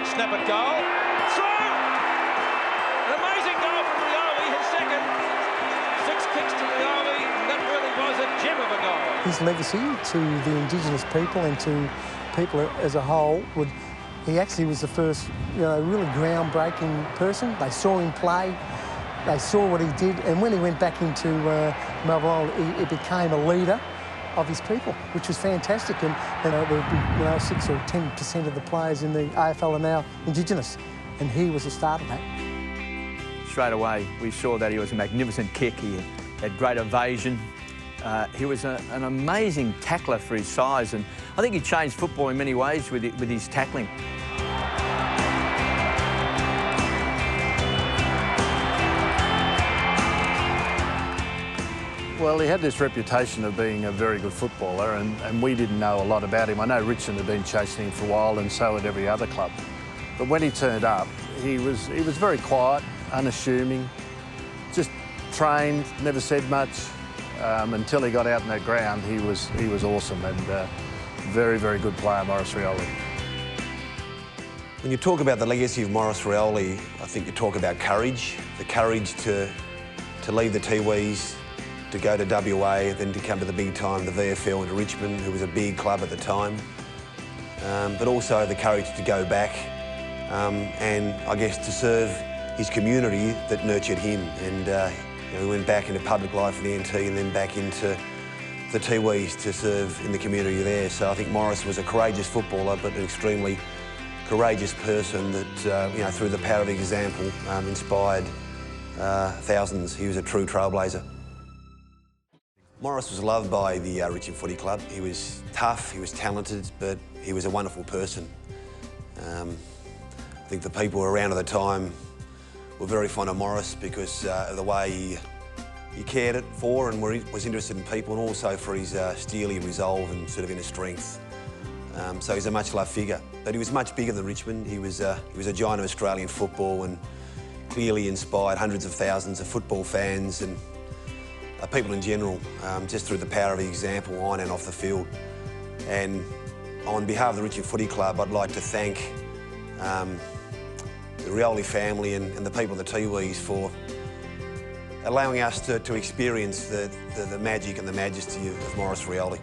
Snap at goal. Through! An amazing goal from Rioli, his second. 6 kicks to Rioli, and that really was a gem of a goal. His legacy to the Indigenous people and to people as a whole he actually was the first, really groundbreaking person. They saw him play, they saw what he did, and when he went back into Melbourne, he became a leader of his people, which was fantastic. And there would be 6 or 10% of the players in the AFL are now Indigenous, and he was the start of that. Straight away, we saw that he was a magnificent kick. He had great evasion. He was an amazing tackler for his size, and I think he changed football in many ways with his tackling. Well, he had this reputation of being a very good footballer, and we didn't know a lot about him. I know Richmond had been chasing him for a while, and so had every other club. But when he turned up, he was very quiet, unassuming, just trained, never said much. Until he got out in that ground, he was awesome, and very, very good player, Maurice Rioli. When you talk about the legacy of Maurice Rioli, I think you talk about courage, the courage to leave the Tiwis, to go to WA, then to come to the big time, the VFL into Richmond, who was a big club at the time, but also the courage to go back and, I guess, to serve his community that nurtured him. And he went back into public life in the NT and then back into the Tiwis to serve in the community there. So I think Maurice was a courageous footballer, but an extremely courageous person that, through the power of example, inspired thousands. He was a true trailblazer. Maurice was loved by the Richmond Footy Club. He was tough, he was talented, but he was a wonderful person. I think the people around at the time were very fond of Maurice because of the way he cared for and was interested in people, and also for his steely resolve and sort of inner strength. So he's a much-loved figure. But he was much bigger than Richmond. He was a giant of Australian football and clearly inspired hundreds of thousands of football fans and people in general, just through the power of his example on and off the field. And on behalf of the Richmond Footy Club, I'd like to thank the Rioli family and the people of the Tiwis for allowing us to experience the magic and the majesty of Maurice Rioli.